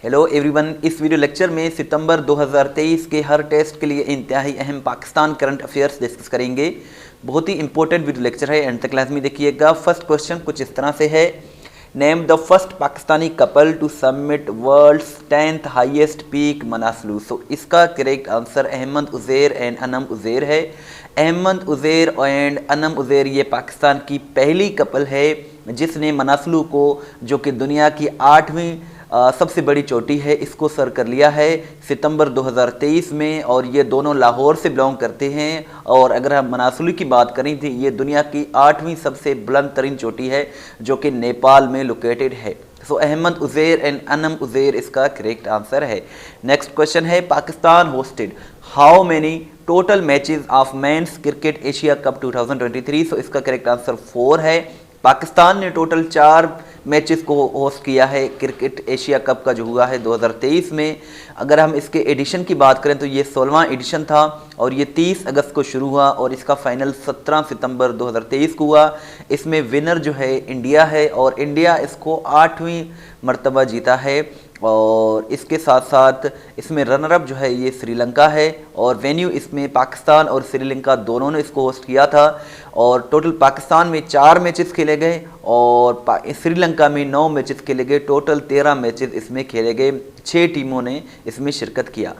Hello everyone, इस video lecture में सितंबर 2023 के हर टेस्ट के लिए इंतहाई अहम पाकिस्तान करंट अफेयर्स डिस्कस करेंगे। बहुत ही इंपॉर्टेंट वीडियो लेक्चर है, एंड तक क्लास में देखिएगा। फर्स्ट क्वेश्चन कुछ इस तरह से है, name the first Pakistani couple to submit world's 10th highest peak Manaslu. So इसका correct answer Ahmed Uzair and Anam Uzair है। अहमद उज़ैर एंड अनम उज़ैर ये पाकिस्तान की पहली कपल है जिसने मनासलू को, जो कि दुनिया की 8वीं सबसे बड़ी चोटी है, इसको सर कर लिया है सितंबर 2023 में। और ये दोनों लाहौर से बिलोंग करते हैं। और अगर हम मनासलू की बात करें तो ये दुनिया की 8वीं सबसे बुलंद तरीन चोटी है जो कि नेपाल में लोकेटेड है। सो अहमद उज़ैर एंड अनम उज़ैर इसका करेक्ट आंसर है। नेक्स्ट क्वेश्चन है, Pakistan hosted how many total matches of men's cricket Asia cup 2023। सो इसका करेक्ट आंसर 4 है। पाकिस्तान ने टोटल 4 मैचेस को होस्ट किया है क्रिकेट एशिया कप का जो हुआ है 2023 में। अगर हम इसके एडिशन की बात करें तो ये 16वां एडिशन था और ये 30 अगस्त को शुरू हुआ और इसका फाइनल 17 सितंबर 2023 को हुआ। इसमें विनर जो है इंडिया है और इंडिया इसको 8वीं मर्तबा जीता है। और इसके साथ साथ इसमें रनर अप जो है ये श्रीलंका है और वेन्यू इसमें पाकिस्तान और श्रीलंका दोनों ने इसको होस्ट किया था। और टोटल पाकिस्तान में 4 मैचेस खेले गए और श्रीलंका में 9 मैचेस खेले गए। टोटल 13 मैचेस इसमें खेले गए, 6 टीमों ने इसमें शिरकत किया।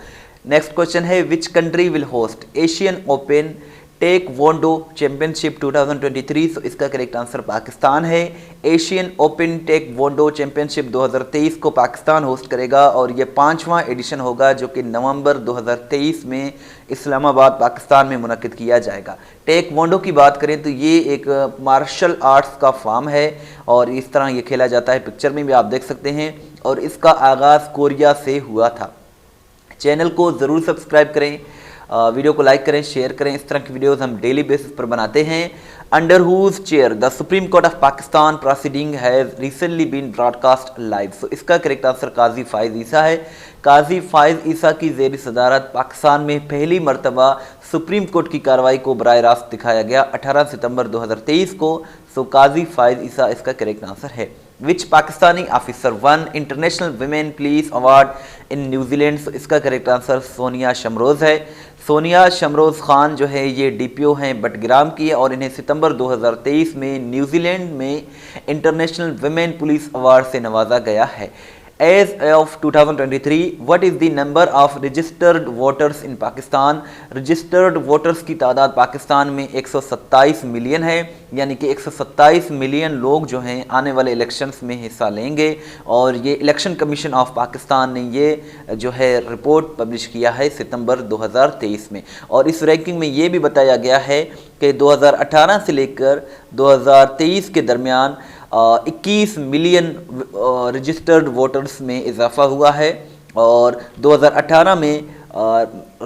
नेक्स्ट क्वेश्चन है, which country will host Asian open taekwondo championship 2023। तो इसका करेक्ट आंसर पाकिस्तान है। Asian open taekwondo championship 2023 को पाकिस्तान होस्ट करेगा और ये 5वां एडिशन होगा जो कि नवंबर 2023 में इस्लामाबाद पाकिस्तान में मुनक्किद किया जाएगा। टेक वोंडो की बात करें तो ये एक मार्शल आर्ट्स का फॉर्म है और इस तरह ये खेला जाता है, पिक्चर में भी आप देख सकते हैं। और इसका आगाज़ कोरिया से हुआ था। चैनल को ज़रूर सब्सक्राइब करें, वीडियो को लाइक करें, शेयर करें। इस तरह की वीडियोस हम डेली बेसिस पर बनाते हैं। Under whose chair the supreme court of Pakistan proceeding has recently been broadcast live. So इसका करेक्ट आंसर काजी फाइज ईसा है। काजी फाइज ईसा की ज़ेरी सदारत पाकिस्तान में पहली मरतबा सुप्रीम कोर्ट की कार्रवाई को बराह रास्त दिखाया गया 18 सितंबर 2023 को। सो काजी फाइज ईसा इसका करेक्ट आंसर है। Which Pakistani officer won international women police award in New Zealand. So इसका करेक्ट आंसर सोनिया शमरोज़ है। सोनिया शमरोज़ खान जो है ये डीपीओ हैं बटग्राम की और इन्हें सितंबर 2023 में न्यूजीलैंड में इंटरनेशनल वुमेन पुलिस अवार्ड से नवाजा गया है। As of 2023, what is the number of registered voters in Pakistan. Registered voters की तादाद पाकिस्तान में 127 मिलियन है, यानी कि 127 मिलियन लोग जो हैं आने वाले इलेक्शंस में हिस्सा लेंगे। और ये इलेक्शन कमीशन ऑफ पाकिस्तान ने ये जो है रिपोर्ट पब्लिश किया है सितंबर 2023 में। और इस रैंकिंग में ये भी बताया गया है कि 2018 से लेकर 2023 के दरमियान 21 मिलियन रजिस्टर्ड वोटर्स में इजाफा हुआ है। और 2018 में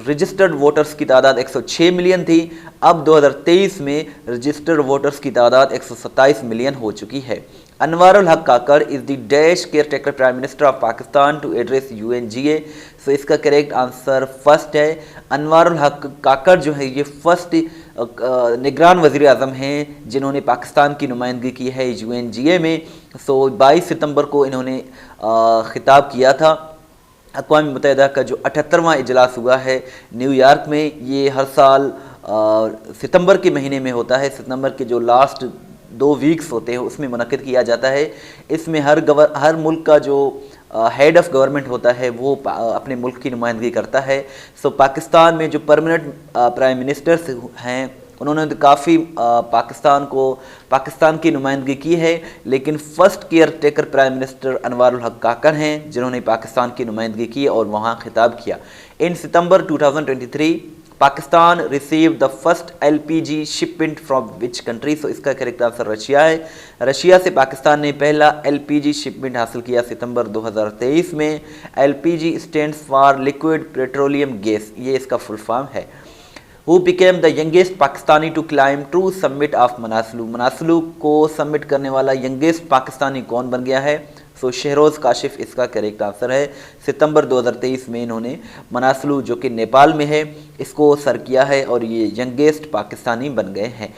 रजिस्टर्ड वोटर्स की तादाद 106 मिलियन थी। अब 2023 में रजिस्टर्ड वोटर्स की तादाद 127 मिलियन हो चुकी है। Anwarul Haq Kakar is the dash caretaker prime minister of Pakistan to address UNGA। So इसका करेक्ट आंसर फर्स्ट है। अनवारुल हक काकड़ जो है ये फर्स्ट निगरान वज़ीर आज़म हैं जिन्होंने पाकिस्तान की नुमाइंदगी की है UNGA में। सो 22 सितंबर को इन्होंने खिताब किया था। अक़वाम मुत्तहिदा का जो 78वां इजलास हुआ है न्यूयॉर्क में, ये हर साल सितंबर के महीने में होता है। सितंबर के जो लास्ट 2 वीक्स होते हैं उसमें मुनक्किद किया जाता है। इसमें हर मुल्क का जो हेड ऑफ़ गवर्नमेंट होता है वो अपने मुल्क की नुमाइंदगी करता है। सो पाकिस्तान में जो परमानेंट प्राइम मिनिस्टर्स हैं उन्होंने तो काफ़ी पाकिस्तान की नुमाइंदगी की है, लेकिन first care taker prime minister Anwarul Haq काकड़ हैं जिन्होंने पाकिस्तान की नुमाइंदगी की और वहाँ खिताब किया। In September 2023 Pakistan receive the first LPG shipment from which country. So इसका करेक्ट आंसर रशिया है। रशिया से पाकिस्तान ने पहला LPG शिपमेंट हासिल किया सितंबर 2023 में। LPG stands for liquid petroleum gas, ये इसका फुल फॉर्म है। Who became the youngest Pakistani to climb true summit of Manaslu. Manaslu को सबमिट करने वाला यंगेस्ट पाकिस्तानी कौन बन गया है। सो शहरोज़ काशिफ इसका करेक्ट आंसर है। सितंबर 2023 में इन्होंने मनासलू जो कि नेपाल में है इसको सर किया है और ये यंगेस्ट पाकिस्तानी बन गए हैं।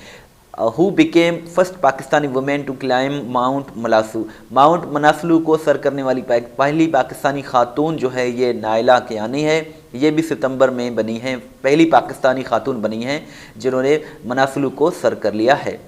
Who became first Pakistani women to climb mount मलासू। माउंट मनासलू को सर करने वाली पहली पाकिस्तानी खातून जो है ये नायला कियानी है। ये भी सितंबर में बनी है, पहली पाकिस्तानी खातून बनी हैं जिन्होंने मनासलू को सर कर लिया है।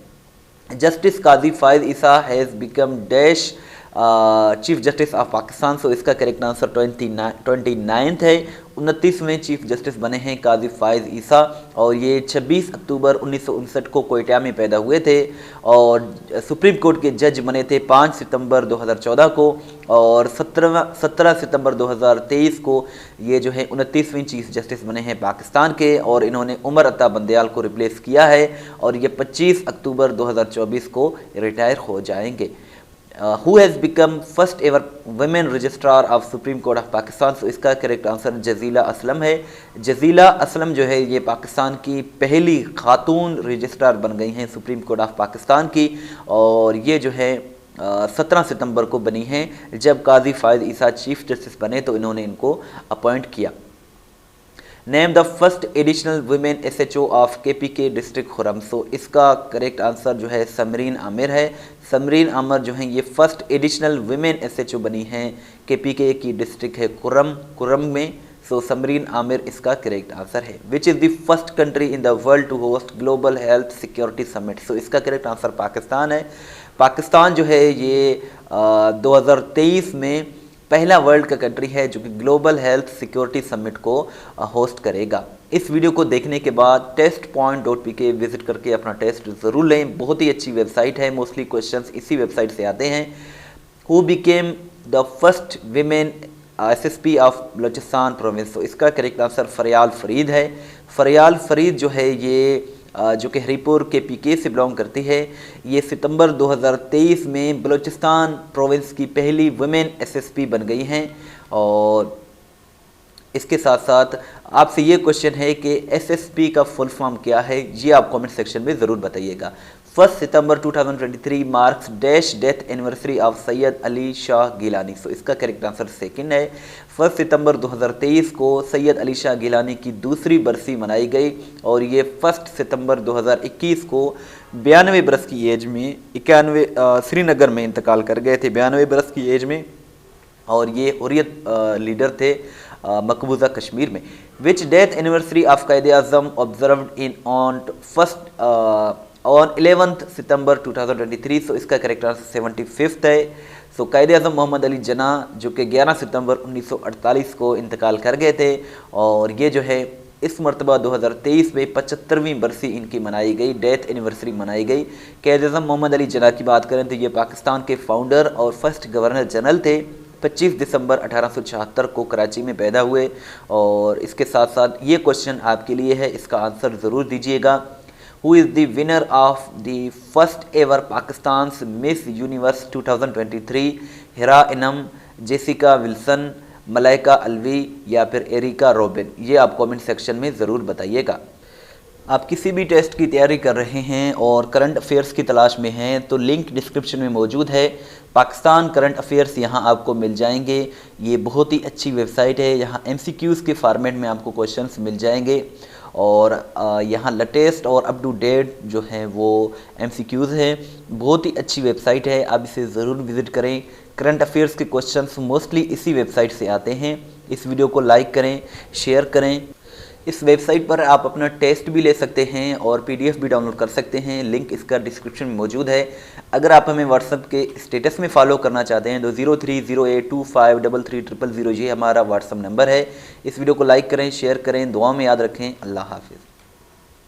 Justice Qazi Faez Isa has become dash chief justice of Pakistan. So इसका करेक्ट आंसर 29 है। 29वें चीफ जस्टिस बने हैं काजी फायद ईसा और ये 26 अक्टूबर 1959 को कोयटा में पैदा हुए थे और सुप्रीम कोर्ट के जज बने थे 5 सितंबर 2014 को और 17 सितंबर 2023 को ये जो है 29वें चीफ जस्टिस बने हैं पाकिस्तान के और इन्होंने उमर अता बंदयाल को रिप्लेस किया है और ये 25 अक्टूबर 2024 को रिटायर हो जाएंगे। Who has become first ever women registrar of Supreme Court of Pakistan? So इसका करेक्ट आंसर जजीला असलम है। जजीला असलम जो है ये पाकिस्तान की पहली खातून रजिस्ट्रार बन गई हैं सुप्रीम कोर्ट ऑफ पाकिस्तान की और ये जो है 17 सितंबर को बनी हैं। जब काजी फायद ईसा चीफ जस्टिस बने तो इन्होंने इनको अपॉइंट किया। Name the first additional women SHO of KPK district Kurram. So इसका करेक्ट आंसर जो है समरीन आमिर है। समरीन आमिर जो हैं ये फर्स्ट एडिशनल वुमेन SHO बनी हैं KPK की डिस्ट्रिक्ट है खुरम में। सो समरीन आमिर इसका करेक्ट आंसर है। Which is the first country in the world to host global health security summit. So इसका करेक्ट आंसर पाकिस्तान है। पाकिस्तान जो है ये 2023 में पहला वर्ल्ड का कंट्री है जो कि ग्लोबल हेल्थ सिक्योरिटी समिट को होस्ट करेगा। इस वीडियो को देखने के बाद testpoint.pk विजिट करके अपना टेस्ट ज़रूर लें। बहुत ही अच्छी वेबसाइट है, मोस्टली क्वेश्चंस इसी वेबसाइट से आते हैं। Who became the first women SSP of Balochistan province. तो इसका करेक्ट आंसर फरियाल फरीद है। फरियाल फरीद जो है ये जो कि हरीपुर KPK से बिलोंग करती है, ये सितंबर 2023 में बलूचिस्तान प्रोविंस की पहली वुमेन SSP बन गई हैं। और इसके साथ साथ आपसे ये क्वेश्चन है कि SSP का फुल फॉर्म क्या है, ये आप कमेंट सेक्शन में ज़रूर बताइएगा। 1 September 2023 marks dash death anniversary of Syed Ali Shah Geelani. So इसका करेक्ट आंसर सेकंड है। 1 सितंबर 2023 को सैयद अली शाह गिलानी की दूसरी बरसी मनाई गई और ये 1 सितंबर 2021 को 92 बरस की एज में 91 श्रीनगर में इंतकाल कर गए थे 92 बरस की एज में और ये हुर्रियत लीडर थे मकबूजा कश्मीर में। विच डेथ एनिवर्सरी ऑफ कायदे आज़म ऑब्जर्व्ड इन ऑन 11 सितंबर 2023। सो इसका करेक्ट आंसर 75th है। सो कायदे आज़म मोहम्मद अली जना जो कि 11 सितंबर 1948 को इंतकाल कर गए थे और ये जो है इस मरतबा 2023 में 75वीं बरसी इनकी मनाई गई, डेथ एनिवर्सरी मनाई गई। कायदे आज़म मोहम्मद अली जना की बात करें तो ये पाकिस्तान के फाउंडर और फर्स्ट गवर्नर जनरल थे। 25 दिसंबर 1876 को कराची में पैदा हुए और इसके साथ साथ ये क्वेश्चन आपके लिए है, इसका आंसर ज़रूर दीजिएगा। Who is the winner of the first ever Pakistan's Miss Universe 2023? Hira Inam, Jessica Wilson, Malaika Alvi या फिर एरिका रोबिन? ये आप कमेंट सेक्शन में ज़रूर बताइएगा। आप किसी भी टेस्ट की तैयारी कर रहे हैं और करंट अफेयर्स की तलाश में हैं तो लिंक डिस्क्रिप्शन में मौजूद है। पाकिस्तान करंट अफेयर्स यहाँ आपको मिल जाएंगे। ये बहुत ही अच्छी वेबसाइट है। यहाँ MCQs के फॉर्मेट में आपको क्वेश्चंस मिल जाएंगे और यहाँ लेटेस्ट और अप टू डेट जो है वो MCQs हैं। बहुत ही अच्छी वेबसाइट है, आप इसे ज़रूर विज़िट करें। करंट अफेयर्स के क्वेश्चंस मोस्टली इसी वेबसाइट से आते हैं। इस वीडियो को लाइक करें, शेयर करें। इस वेबसाइट पर आप अपना टेस्ट भी ले सकते हैं और PDF भी डाउनलोड कर सकते हैं। लिंक इसका डिस्क्रिप्शन में मौजूद है। अगर आप हमें व्हाट्सएप के स्टेटस में फॉलो करना चाहते हैं तो 0308253300 ये हमारा व्हाट्सएप नंबर है। इस वीडियो को लाइक करें, शेयर करें, दुआ में याद रखें। अल्लाह हाफिज़।